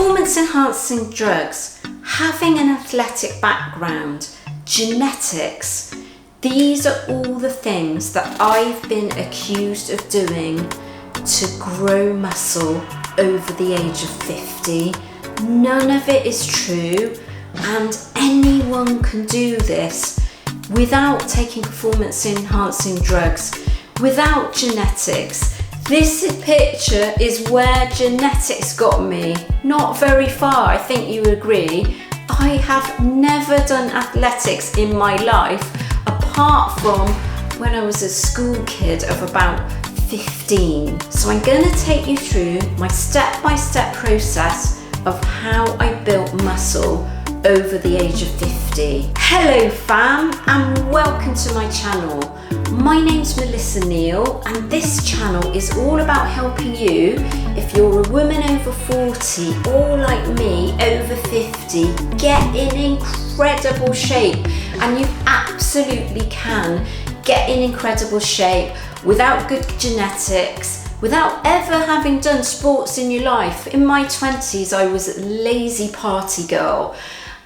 Performance enhancing drugs, having an athletic background, genetics, these are all the things that I've been accused of doing to grow muscle over the age of 50. None of it is true, and anyone can do this without taking performance enhancing drugs, without genetics. This picture is where genetics got me. Not very far, I think you agree. I have never done athletics in my life, apart from when I was a school kid of about 15. So I'm going to take you through my step-by-step process of how I built muscle over the age of 50. Hello fam, and welcome to my channel. My name's Melissa Neal, and this channel is all about helping you, if you're a woman over 40 or like me over 50, get in incredible shape. And you absolutely can get in incredible shape without good genetics, without ever having done sports in your life. In my 20s, I was a lazy party girl,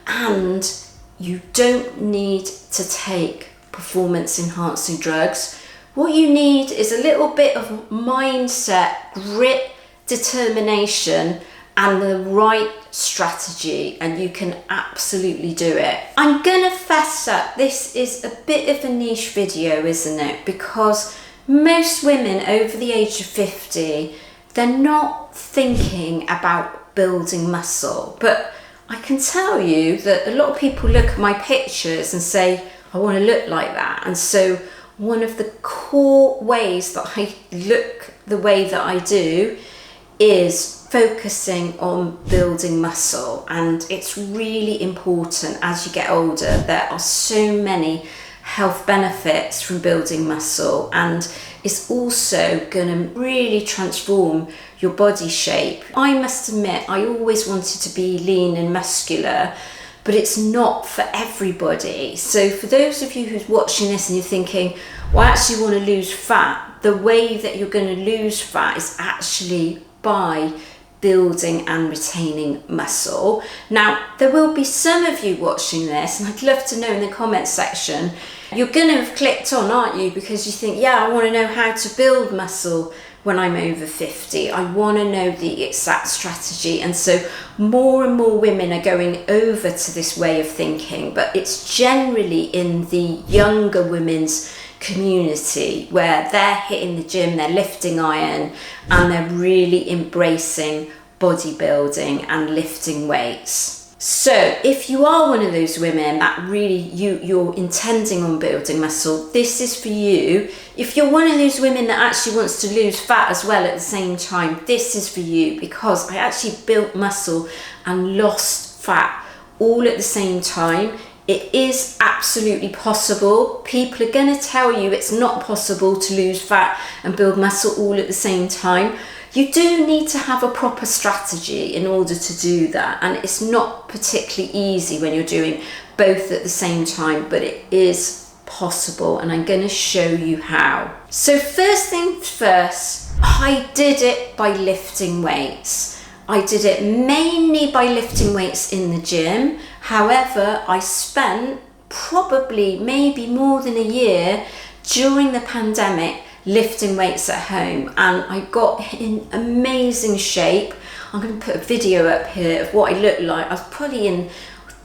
and you don't need to take performance enhancing drugs. What you need is a little bit of mindset, grit, determination, and the right strategy, and you can absolutely do it. I'm gonna fess up, this is a bit of a niche video, isn't it? Because most women over the age of 50, they're not thinking about building muscle. But I can tell you that a lot of people look at my pictures and say, I want to look like that. And so one of the core ways that I look the way that I do is focusing on building muscle. And it's really important as you get older. There are so many health benefits from building muscle, and it's also going to really transform your body shape. I must admit, I always wanted to be lean and muscular, but it's not for everybody. So for those of you who's watching this and you're thinking, well, I actually want to lose fat, the way that you're going to lose fat is actually by building and retaining muscle. Now, there will be some of you watching this, and I'd love to know in the comments section, you're going to have clicked on, aren't you? Because you think, yeah, I want to know how to build muscle when I'm over 50. I want to know the exact strategy. And so more and more women are going over to this way of thinking, but it's generally in the younger women's community where they're hitting the gym, they're lifting iron, and they're really embracing bodybuilding and lifting weights. So if you are one of those women that really you're intending on building muscle, this is for you. If you're one of those women that actually wants to lose fat as well at the same time, this is for you, because I actually built muscle and lost fat all at the same time. It is absolutely possible. People are going to tell you it's not possible to lose fat and build muscle all at the same time. You do need to have a proper strategy in order to do that, and it's not particularly easy when you're doing both at the same time, but it is possible, and I'm going to show you how. So first things first, I did it by lifting weights. I did it mainly by lifting weights in the gym. However, I spent probably maybe more than a year during the pandemic lifting weights at home, and I got in amazing shape. I'm going to put a video up here of what I look like. I was probably in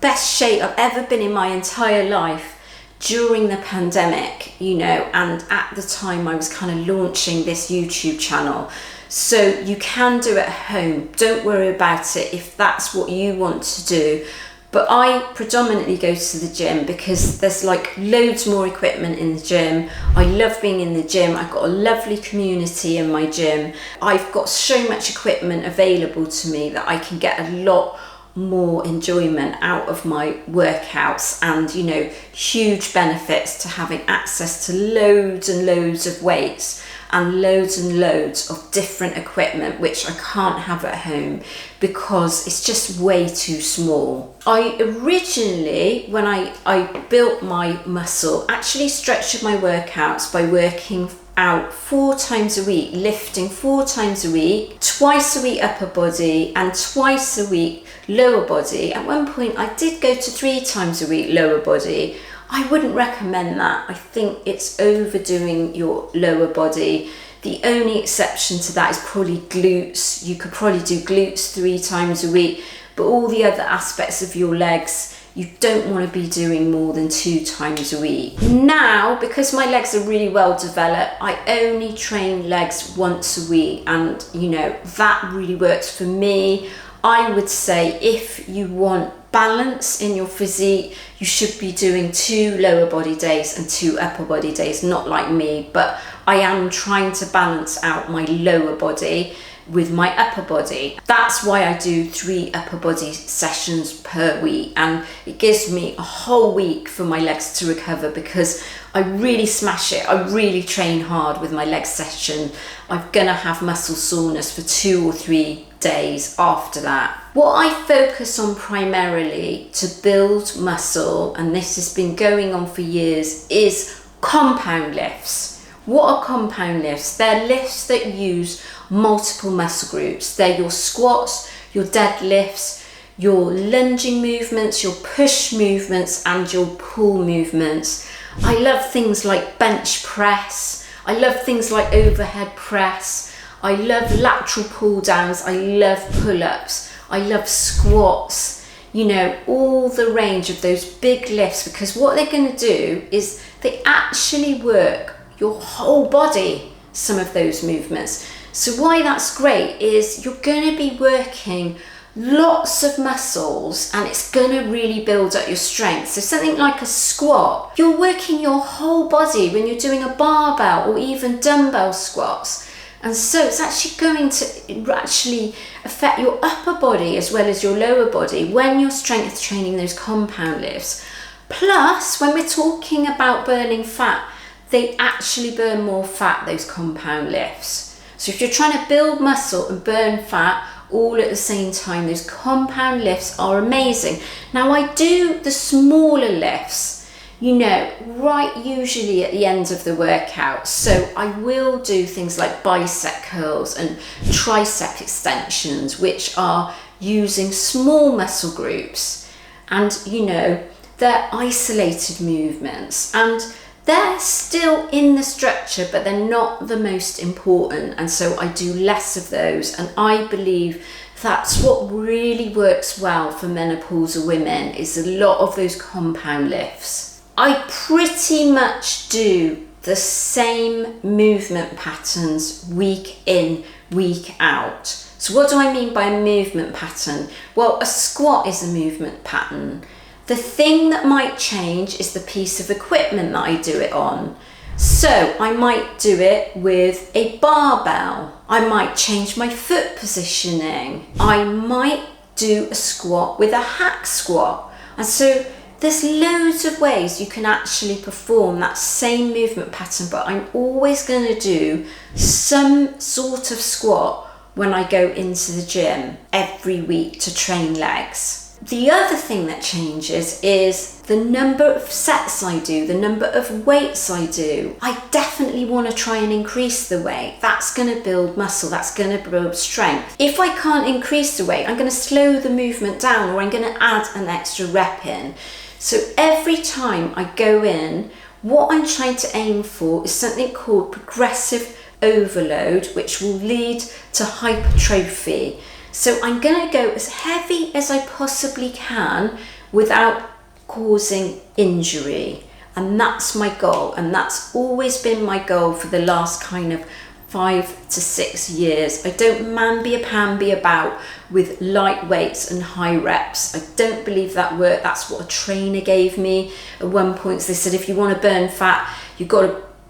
best shape I've ever been in my entire life during the pandemic, you know, and at the time I was kind of launching this YouTube channel. So you can do it at home. Don't worry about it if that's what you want to do. But I predominantly go to the gym because there's like loads more equipment in the gym. I love being in the gym. I've got a lovely community in my gym. I've got so much equipment available to me that I can get a lot more enjoyment out of my workouts, and you know, huge benefits to having access to loads and loads of weights and loads of different equipment, which I can't have at home because it's just way too small. I originally, when I built my muscle, actually structured my workouts by working out 4 times a week, lifting 4 times a week, twice a week upper body and twice a week lower body. At one point I did go to 3 times a week lower body. I wouldn't recommend that. I think it's overdoing your lower body. The only exception to that is probably glutes. You could probably do glutes 3 times a week, but all the other aspects of your legs, you don't want to be doing more than 2 times a week. Now, because my legs are really well developed, I only train legs once a week, and you know, that really works for me. I would say if you want balance in your physique, you should be doing 2 lower body days and 2 upper body days, not like me, but I am trying to balance out my lower body with my upper body. That's why I do 3 upper body sessions per week, and it gives me a whole week for my legs to recover, because I really smash it. I really train hard with my leg session. I'm gonna have muscle soreness for 2 or 3 days after that. What I focus on primarily to build muscle, and this has been going on for years, is compound lifts. What are compound lifts? They're lifts that use multiple muscle groups. They're your squats, your deadlifts, your lunging movements, your push movements, and your pull movements. I love things like bench press. I love things like overhead press. I love lateral pull downs. I love pull-ups. I love squats. You know, all the range of those big lifts, because what they're going to do is they actually work your whole body, some of those movements. So why that's great is you're going to be working lots of muscles, and it's going to really build up your strength. So something like a squat, you're working your whole body when you're doing a barbell or even dumbbell squats. And so it's actually going to actually affect your upper body as well as your lower body when you're strength training those compound lifts. Plus, when we're talking about burning fat, they actually burn more fat, those compound lifts. So if you're trying to build muscle and burn fat all at the same time, those compound lifts are amazing. Now I do the smaller lifts, you know, right usually at the end of the workout. So I will do things like bicep curls and tricep extensions, which are using small muscle groups, and you know, they're isolated movements, and they're still in the structure, but they're not the most important, and so I do less of those. And I believe that's what really works well for menopausal women, is a lot of those compound lifts. I pretty much do the same movement patterns week in, week out. So what do I mean by a movement pattern? Well, a squat is a movement pattern. The thing that might change is the piece of equipment that I do it on. So I might do it with a barbell. I might change my foot positioning. I might do a squat with a hack squat. And so there's loads of ways you can actually perform that same movement pattern, but I'm always going to do some sort of squat when I go into the gym every week to train legs. The other thing that changes is the number of sets I do, the number of weights I do. I definitely want to try and increase the weight. That's going to build muscle, that's going to build strength. If I can't increase the weight, I'm going to slow the movement down, or I'm going to add an extra rep in. So every time I go in, what I'm trying to aim for is something called progressive overload, which will lead to hypertrophy. So I'm going to go as heavy as I possibly can without causing injury. And that's my goal. And that's always been my goal for the last kind of 5 to 6 years. I don't mamby-pamby about with light weights and high reps. I don't believe that worked. That's what a trainer gave me at one point. They said, if you want to burn fat, you've got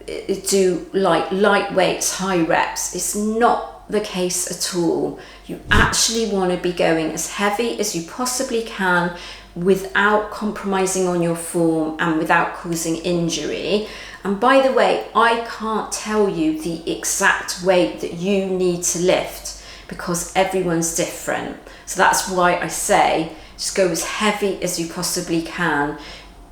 to do like light weights, high reps. It's not the case at all. You actually want to be going as heavy as you possibly can without compromising on your form and without causing injury. And by the way, I can't tell you the exact weight that you need to lift because everyone's different. So that's why I say just go as heavy as you possibly can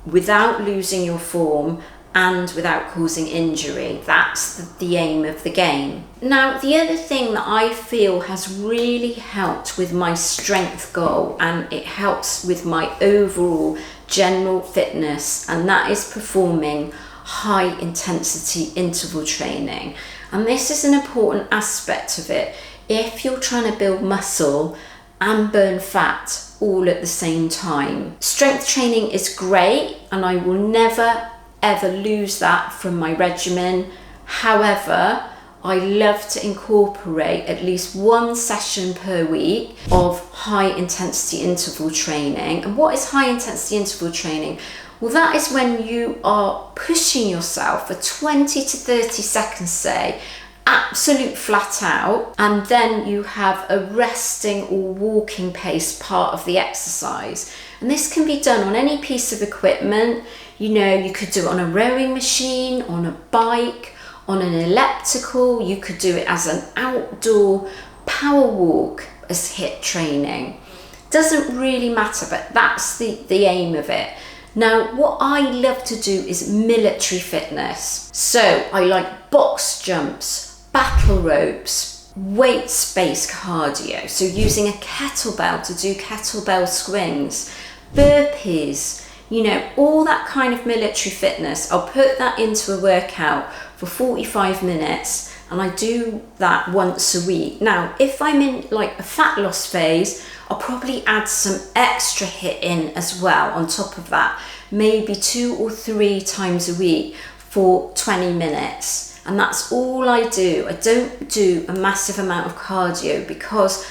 without losing your form and without causing injury. That's the aim of the game. Now, the other thing that I feel has really helped with my strength goal, and it helps with my overall general fitness, and that is performing high intensity interval training. And this is an important aspect of it if you're trying to build muscle and burn fat all at the same time. Strength training is great, and I will never ever lose that from my regimen. However, I love to incorporate at least one session per week of high intensity interval training. And what is high intensity interval training? Well, that is when you are pushing yourself for 20 to 30 seconds, say, absolute flat out, and then you have a resting or walking pace part of the exercise. And this can be done on any piece of equipment. You know, you could do it on a rowing machine, on a bike, on an elliptical. You could do it as an outdoor power walk as HIIT training. Doesn't really matter, but that's the aim of it. Now, what I love to do is military fitness. So I like box jumps, battle ropes, weights-based cardio. So using a kettlebell to do kettlebell swings, burpees, you know, all that kind of military fitness. I'll put that into a workout for 45 minutes, and I do that once a week. Now, if I'm in like a fat loss phase, I'll probably add some extra HIIT in as well on top of that, maybe 2 or 3 times a week for 20 minutes. And that's all I do. I don't do a massive amount of cardio, because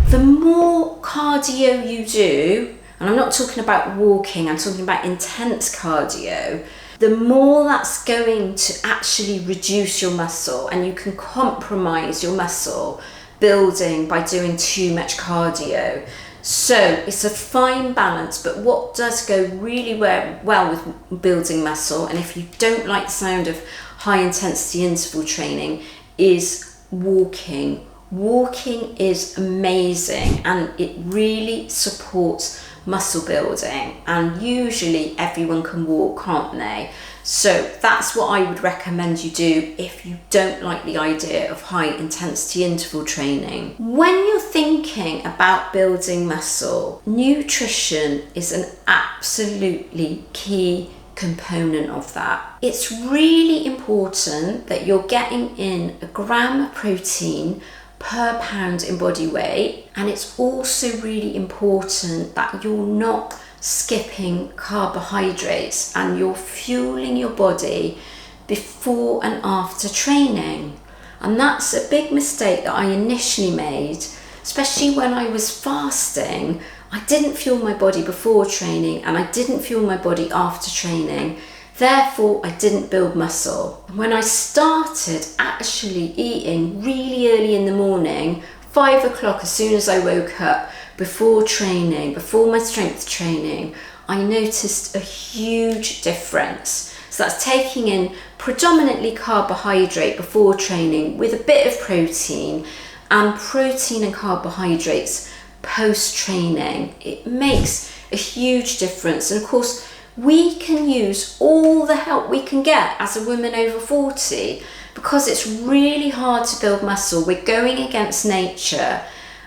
the more cardio you do, and I'm not talking about walking, I'm talking about intense cardio, the more that's going to actually reduce your muscle, and you can compromise your muscle building by doing too much cardio. So it's a fine balance, but what does go really well with building muscle, and if you don't like the sound of high intensity interval training, is walking. Walking is amazing, and it really supports muscle building, and usually everyone can walk, can't they? So that's what I would recommend you do if you don't like the idea of high intensity interval training. When you're thinking about building muscle, nutrition is an absolutely key component of that. It's really important that you're getting in a gram of protein per pound in body weight, and it's also really important that you're not skipping carbohydrates and you're fueling your body before and after training. And that's a big mistake that I initially made, especially when I was fasting. I didn't fuel my body before training, and I didn't fuel my body after training. Therefore, I didn't build muscle. When I started actually eating really early in the morning, 5 o'clock as soon as I woke up, before training, before my strength training, I noticed a huge difference. So that's taking in predominantly carbohydrate before training with a bit of protein, and protein and carbohydrates post-training. It makes a huge difference. And of course, we can use all the help we can get as a woman over 40, because it's really hard to build muscle. We're going against nature.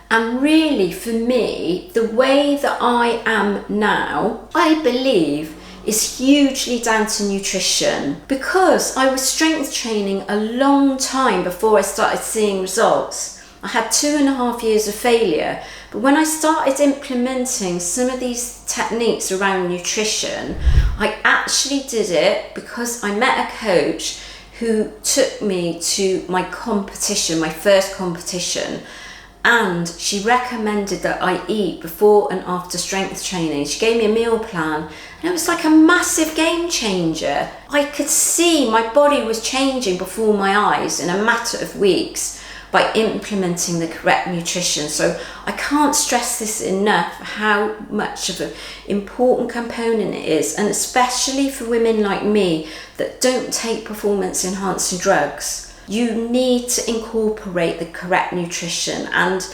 And really, for me, the way that I am now, I believe, is hugely down to nutrition, because I was strength training a long time before I started seeing results. I had 2.5 years of failure, but when I started implementing some of these techniques around nutrition, I actually did it because I met a coach who took me to my competition, my first competition, and she recommended that I eat before and after strength training. She gave me a meal plan, and it was like a massive game changer. I could see my body was changing before my eyes in a matter of weeks by implementing the correct nutrition. So I can't stress this enough, how much of an important component it is, and especially for women like me that don't take performance enhancing drugs. You need to incorporate the correct nutrition, and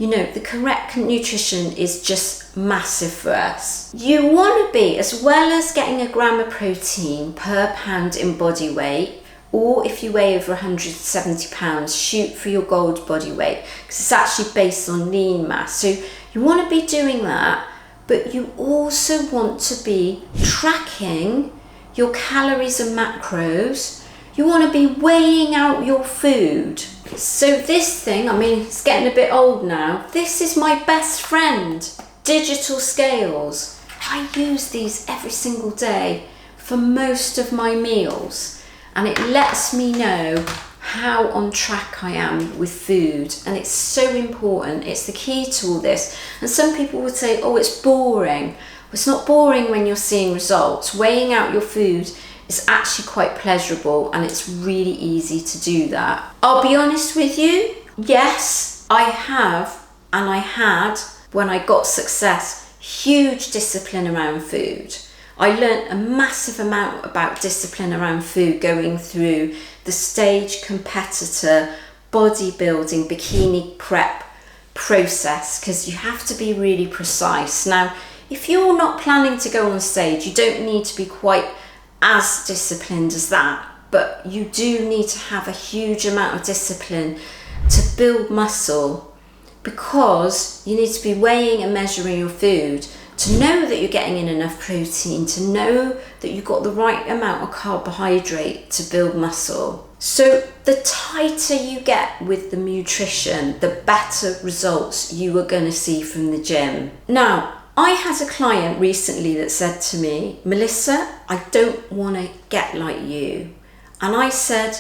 you know, the correct nutrition is just massive for us. You want to be, as well as getting a gram of protein per pound in body weight, or if you weigh over 170 pounds, shoot for your gold body weight, because it's actually based on lean mass. So you want to be doing that, but you also want to be tracking your calories and macros. You want to be weighing out your food. So this thing, I mean, it's getting a bit old now. This is my best friend, digital scales. I use these every single day for most of my meals, and it lets me know how on track I am with food, and it's so important. It's the key to all this. And some people would say, oh, it's boring. Well, it's not boring when you're seeing results. Weighing out your food is actually quite pleasurable, and it's really easy to do that. I'll be honest with you, yes, I have, and I had, when I got success, huge discipline around food. I learnt a massive amount about discipline around food going through the stage competitor bodybuilding bikini prep process, because you have to be really precise. Now, if you're not planning to go on stage, you don't need to be quite as disciplined as that, but you do need to have a huge amount of discipline to build muscle, because you need to be weighing and measuring your food to know that you're getting in enough protein, to know that you've got the right amount of carbohydrate to build muscle. So the tighter you get with the nutrition, the better results you are going to see from the gym. Now, I had a client recently that said to me, Melissa, I don't want to get like you. And I said,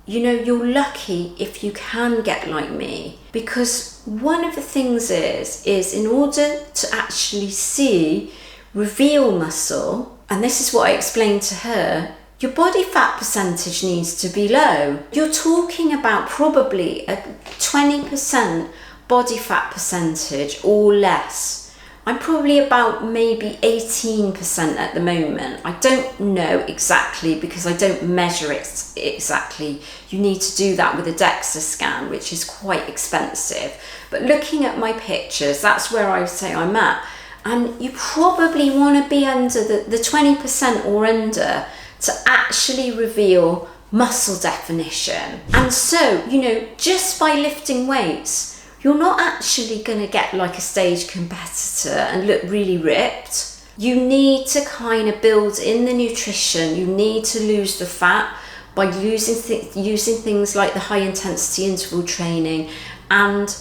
you know, you're lucky if you can get like me, because one of the things is in order to actually reveal muscle, and this is what I explained to her, your body fat percentage needs to be low. You're talking about probably a 20% body fat percentage or less. I'm probably about maybe 18% at the moment. I don't know exactly because I don't measure it exactly. You need to do that with a DEXA scan, which is quite expensive. But looking at my pictures, that's where I would say I'm at. And you probably want to be under the 20% or under to actually reveal muscle definition. And so, you know, just by lifting weights, you're not actually going to get like a stage competitor and look really ripped. You need to kind of build in the nutrition. You need to lose the fat by using things like the high intensity interval training and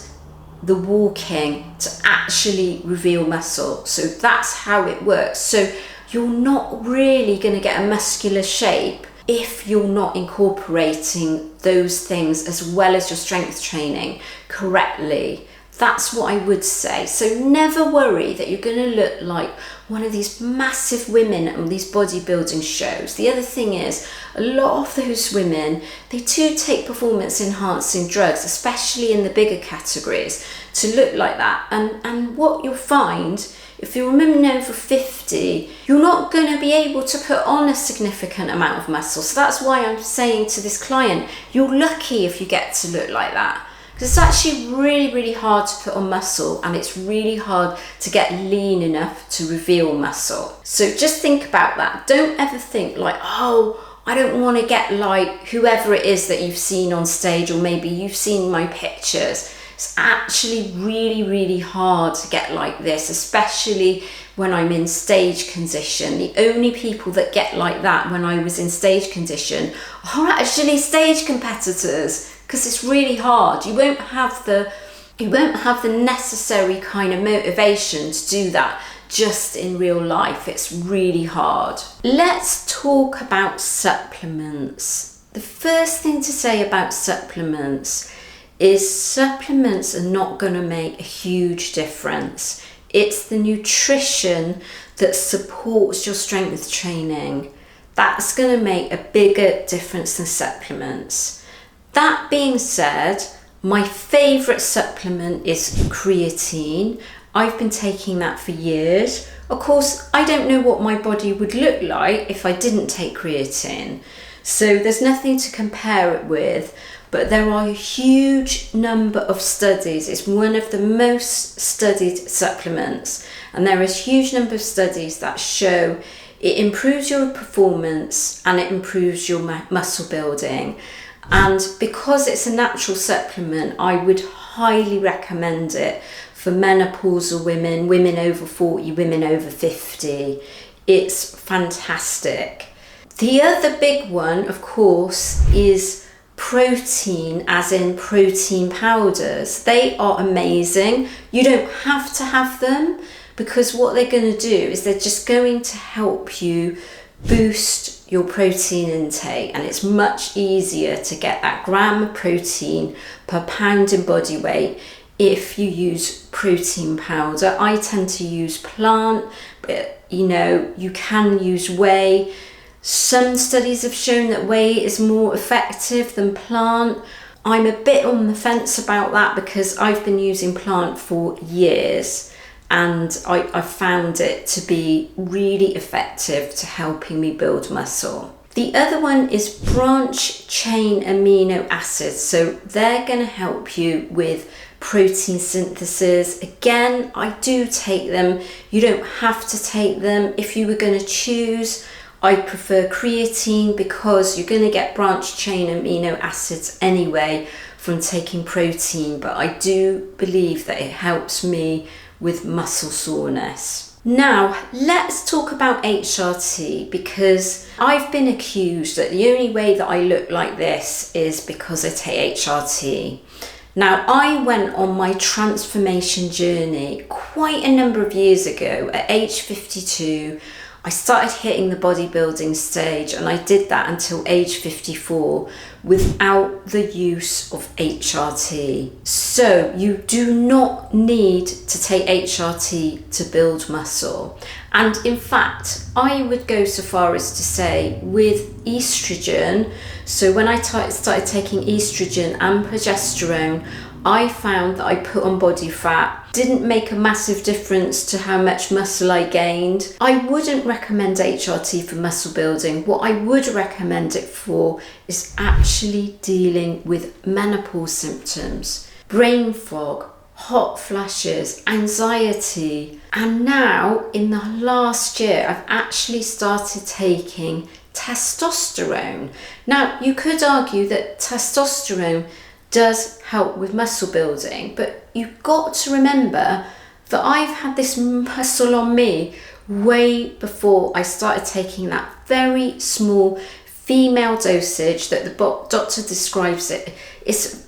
the walking to actually reveal muscle. So that's how it works. So you're not really going to get a muscular shape if you're not incorporating those things as well as your strength training correctly. That's what I would say. So never worry that you're going to look like one of these massive women on these bodybuilding shows. The other thing is, a lot of those women, they do take performance enhancing drugs, especially in the bigger categories, to look like that. And what you'll find, if you're a woman over 50, you're not going to be able to put on a significant amount of muscle. So that's why I'm saying to this client, you're lucky if you get to look like that. Because it's actually really, really hard to put on muscle, and it's really hard to get lean enough to reveal muscle. So just think about that. Don't ever think like, oh, I don't want to get like whoever it is that you've seen on stage, or maybe you've seen my pictures. It's actually really, really hard to get like this, especially when I'm in stage condition. The only people that get like that when I was in stage condition are actually stage competitors, because it's really hard. You won't have the necessary kind of motivation to do that just in real life. It's really hard. Let's talk about supplements. The first thing to say about supplements is supplements are not going to make a huge difference. It's the nutrition that supports your strength training that's going to make a bigger difference than supplements. That being said, my favourite supplement is creatine. I've been taking that for years. Of course, I don't know what my body would look like if I didn't take creatine. So there's nothing to compare it with. but there are a huge number of studies. It's one of the most studied supplements, and there is a huge number of studies that show it improves your performance and it improves your muscle building. And because it's a natural supplement, I would highly recommend it for menopausal women, women over 40, women over 50. It's fantastic. The other big one, of course, is protein, as in protein powders. They are amazing. You don't have to have them, because what they're going to do is they're just going to help you boost your protein intake, and it's much easier to get that gram of protein per pound in body weight if you use protein powder. I tend to use plant, but you can use whey. Some studies have shown that whey is more effective than plant. I'm a bit on the fence about that because I've been using plant for years, and I found it to be really effective to helping me build muscle. The other one is branch chain amino acids. So they're going to help you with protein synthesis. Again, I do take them. You don't have to take them. If you were going to choose, I prefer creatine because you're going to get branch chain amino acids anyway from taking protein, but I do believe that it helps me with muscle soreness. Now, let's talk about HRT, because I've been accused that the only way that I look like this is because I take HRT. Now, I went on my transformation journey quite a number of years ago. At age 52, I started hitting the bodybuilding stage, and I did that until age 54 without the use of HRT. So you do not need to take HRT to build muscle. And in fact, I would go so far as to say with estrogen, so when I started taking estrogen and progesterone, I found that I put on body fat didn't make a massive difference to how much muscle I gained. I wouldn't recommend HRT for muscle building. What I would recommend it for is actually dealing with menopause symptoms, brain fog, hot flashes, anxiety. And now in the last year, I've actually started taking testosterone. Now, you could argue that testosterone does help with muscle building, but you've got to remember that I've had this muscle on me way before I started taking that very small female dosage that the doctor describes it.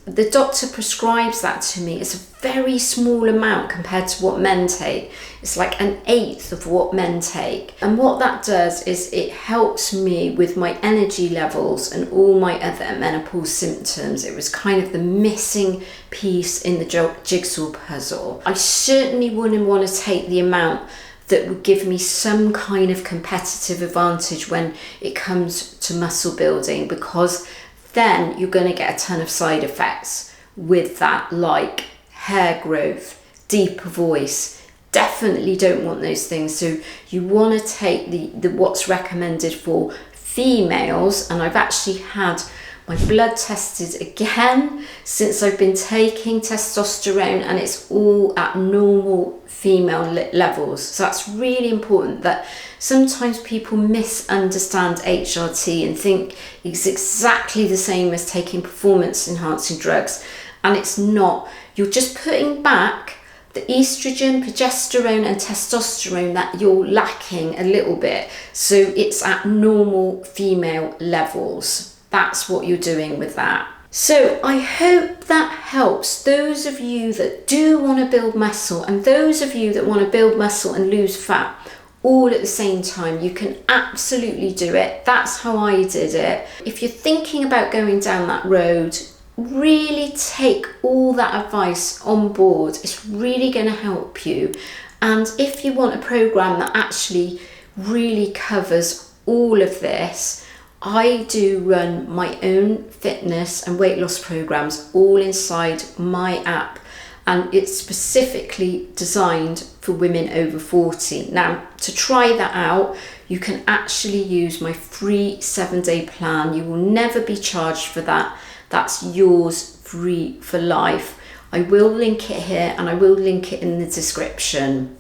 The doctor prescribes that to me. It's a very small amount compared to what men take. It's like 1/8 of what men take. And what that does is it helps me with my energy levels and all my other menopause symptoms. It was kind of the missing piece in the jigsaw puzzle. I certainly wouldn't want to take the amount that would give me some kind of competitive advantage when it comes to muscle building, because then you're going to get a ton of side effects with that, like hair growth, deeper voice. Definitely don't want those things. So you want to take the what's recommended for females, and I've actually had my blood tested again since I've been taking testosterone, and it's all at normal female levels. So that's really important. That sometimes people misunderstand HRT and think it's exactly the same as taking performance enhancing drugs, and it's not. You're just putting back the estrogen, progesterone and testosterone that you're lacking a little bit, so it's at normal female levels. That's what you're doing with that. So I hope that helps those of you that do want to build muscle, and those of you that want to build muscle and lose fat all at the same time. You can absolutely do it. That's how I did it. If you're thinking about going down that road, really take all that advice on board. It's really going to help you. And if you want a program that actually really covers all of this, I do run my own fitness and weight loss programs all inside my app, and it's specifically designed for women over 40. Now, to try that out, you can actually use my free 7-day plan. You will never be charged for that. that's yours free for life. I will link it here and I will link it in the description.